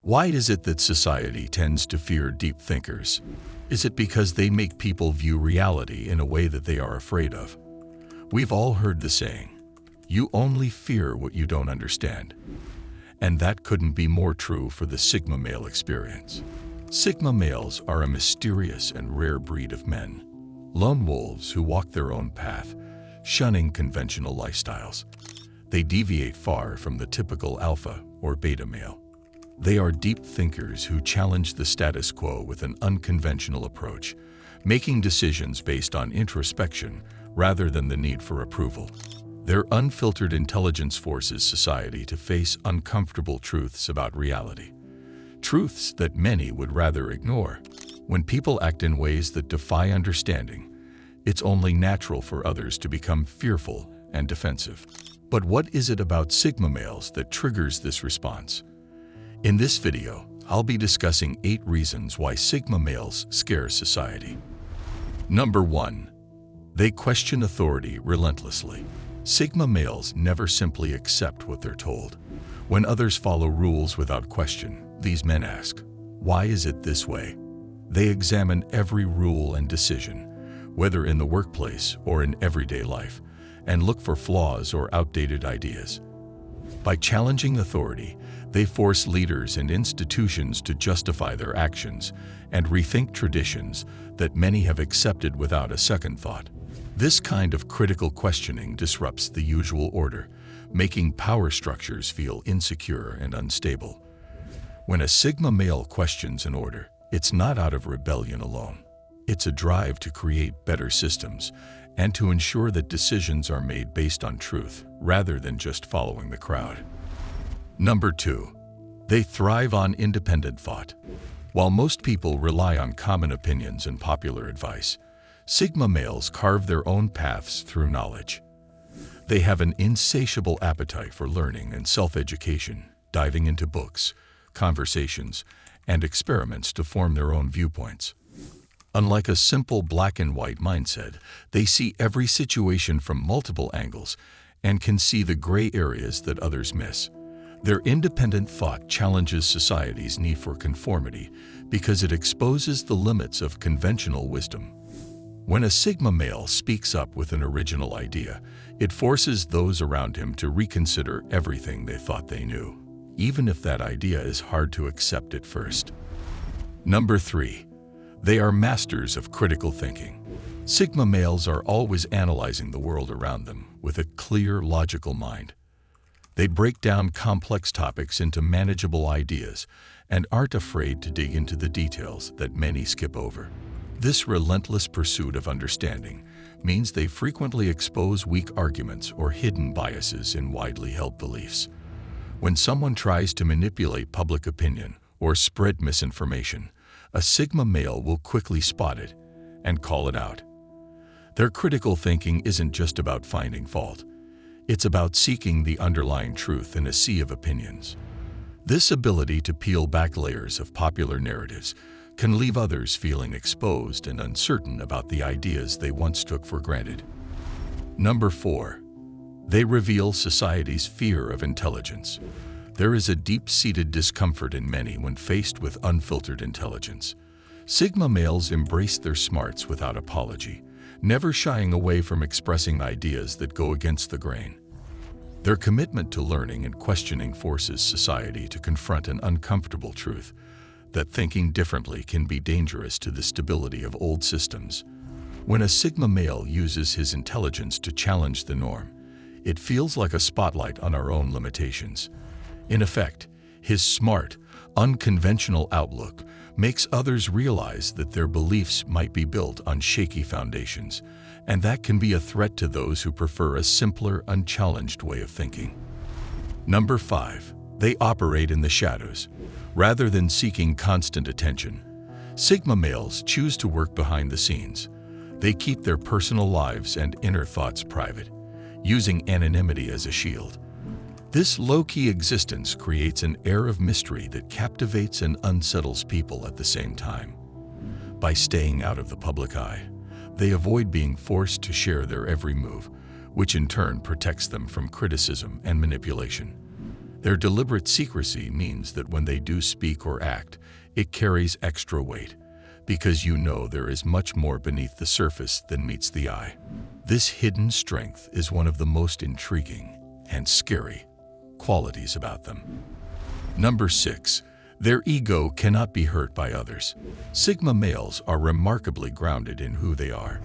Why is it that society tends to fear deep thinkers? Is it because they make people view reality in a way that they are afraid of? We've all heard the saying, "You only fear what you don't understand." And that couldn't be more true for the Sigma male experience. Sigma males are a mysterious and rare breed of men, lone wolves who walk their own path, shunning conventional lifestyles. They deviate far from the typical alpha or beta male. They are deep thinkers who challenge the status quo with an unconventional approach, making decisions based on introspection rather than the need for approval. Their unfiltered intelligence forces society to face uncomfortable truths about reality, truths that many would rather ignore. When people act in ways that defy understanding, it's only natural for others to become fearful and defensive. But what is it about Sigma males that triggers this response? In this video, I'll be discussing 8 reasons why Sigma males scare society. Number 1. They question authority relentlessly. Sigma males never simply accept what they're told. When others follow rules without question, these men ask, "Why is it this way?" They examine every rule and decision, whether in the workplace or in everyday life, and look for flaws or outdated ideas. By challenging authority, they force leaders and institutions to justify their actions and rethink traditions that many have accepted without a second thought. This kind of critical questioning disrupts the usual order, making power structures feel insecure and unstable. When a Sigma male questions an order, it's not out of rebellion alone. It's a drive to create better systems and to ensure that decisions are made based on truth rather than just following the crowd. Number 2. They thrive on independent thought. While most people rely on common opinions and popular advice, Sigma males carve their own paths through knowledge. They have an insatiable appetite for learning and self-education, diving into books, conversations, and experiments to form their own viewpoints. Unlike a simple black and white mindset, they see every situation from multiple angles and can see the gray areas that others miss. Their independent thought challenges society's need for conformity because it exposes the limits of conventional wisdom. When a Sigma male speaks up with an original idea, it forces those around him to reconsider everything they thought they knew, even if that idea is hard to accept at first. Number 3. They are masters of critical thinking. Sigma males are always analyzing the world around them with a clear, logical mind. They break down complex topics into manageable ideas and aren't afraid to dig into the details that many skip over. This relentless pursuit of understanding means they frequently expose weak arguments or hidden biases in widely held beliefs. When someone tries to manipulate public opinion or spread misinformation, a Sigma male will quickly spot it and call it out. Their critical thinking isn't just about finding fault. It's about seeking the underlying truth in a sea of opinions. This ability to peel back layers of popular narratives can leave others feeling exposed and uncertain about the ideas they once took for granted. Number 4. They reveal society's fear of intelligence. There is a deep-seated discomfort in many when faced with unfiltered intelligence. Sigma males embrace their smarts without apology, never shying away from expressing ideas that go against the grain. Their commitment to learning and questioning forces society to confront an uncomfortable truth, that thinking differently can be dangerous to the stability of old systems. When a Sigma male uses his intelligence to challenge the norm, it feels like a spotlight on our own limitations. In effect, his smart, unconventional outlook makes others realize that their beliefs might be built on shaky foundations, and that can be a threat to those who prefer a simpler, unchallenged way of thinking. Number 5. They operate in the shadows. Rather than seeking constant attention, Sigma males choose to work behind the scenes. They keep their personal lives and inner thoughts private, using anonymity as a shield. This low-key existence creates an air of mystery that captivates and unsettles people at the same time. By staying out of the public eye, they avoid being forced to share their every move, which in turn protects them from criticism and manipulation. Their deliberate secrecy means that when they do speak or act, it carries extra weight, because you know there is much more beneath the surface than meets the eye. This hidden strength is one of the most intriguing and scary qualities about them. Number 6. Their ego cannot be hurt by others. Sigma males are remarkably grounded in who they are.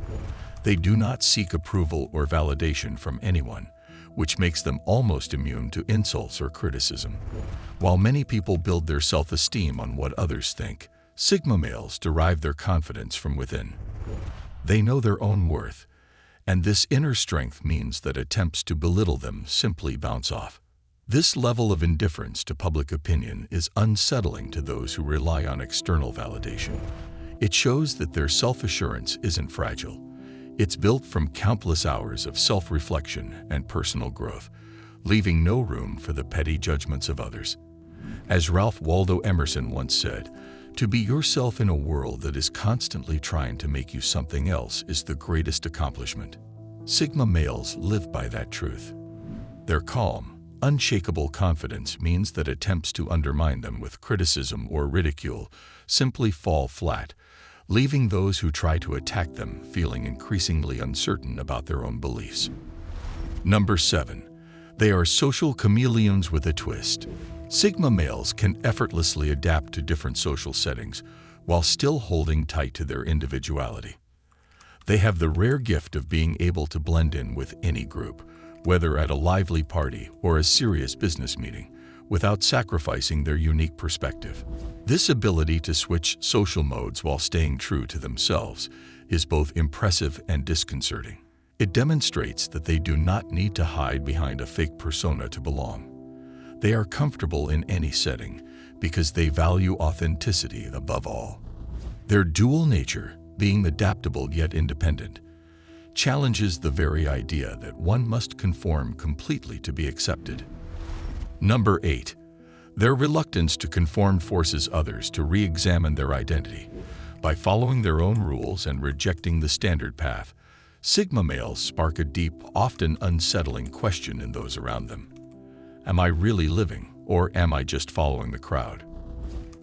They do not seek approval or validation from anyone, which makes them almost immune to insults or criticism. While many people build their self-esteem on what others think, Sigma males derive their confidence from within. They know their own worth, and this inner strength means that attempts to belittle them simply bounce off. This level of indifference to public opinion is unsettling to those who rely on external validation. It shows that their self-assurance isn't fragile. It's built from countless hours of self-reflection and personal growth, leaving no room for the petty judgments of others. As Ralph Waldo Emerson once said, "To be yourself in a world that is constantly trying to make you something else is the greatest accomplishment." Sigma males live by that truth. Their calm, unshakable confidence means that attempts to undermine them with criticism or ridicule simply fall flat, leaving those who try to attack them feeling increasingly uncertain about their own beliefs. Number 7. They are social chameleons with a twist. Sigma males can effortlessly adapt to different social settings while still holding tight to their individuality. They have the rare gift of being able to blend in with any group, whether at a lively party or a serious business meeting, without sacrificing their unique perspective. This ability to switch social modes while staying true to themselves is both impressive and disconcerting. It demonstrates that they do not need to hide behind a fake persona to belong. They are comfortable in any setting because they value authenticity above all. Their dual nature, being adaptable yet independent, challenges the very idea that one must conform completely to be accepted. Number 8. Their reluctance to conform forces others to re-examine their identity. By following their own rules and rejecting the standard path, Sigma males spark a deep, often unsettling question in those around them. Am I really living, or am I just following the crowd?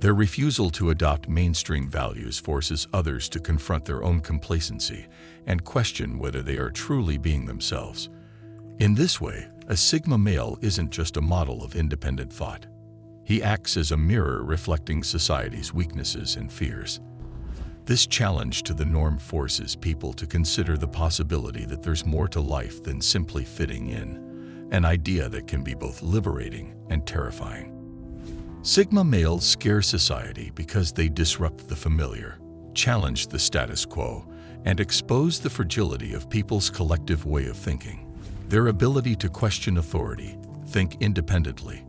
Their refusal to adopt mainstream values forces others to confront their own complacency and question whether they are truly being themselves. In this way, a Sigma male isn't just a model of independent thought. He acts as a mirror reflecting society's weaknesses and fears. This challenge to the norm forces people to consider the possibility that there's more to life than simply fitting in, an idea that can be both liberating and terrifying. Sigma males scare society because they disrupt the familiar, challenge the status quo, and expose the fragility of people's collective way of thinking. Their ability to question authority, think independently,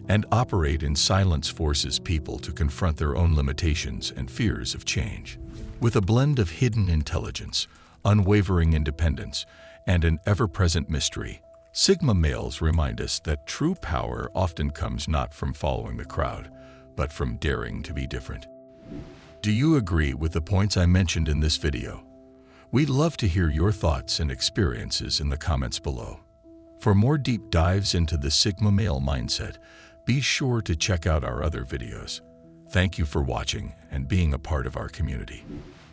and operate in silence forces people to confront their own limitations and fears of change. With a blend of hidden intelligence, unwavering independence, and an ever-present mystery, Sigma males remind us that true power often comes not from following the crowd, but from daring to be different. Do you agree with the points I mentioned in this video? We'd love to hear your thoughts and experiences in the comments below. For more deep dives into the Sigma male mindset, be sure to check out our other videos. Thank you for watching and being a part of our community.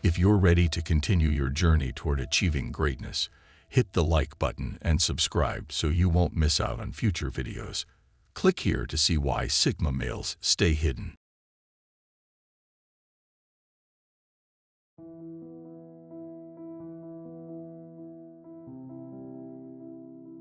If you're ready to continue your journey toward achieving greatness, hit the like button and subscribe so you won't miss out on future videos. Click here to see why Sigma males stay hidden.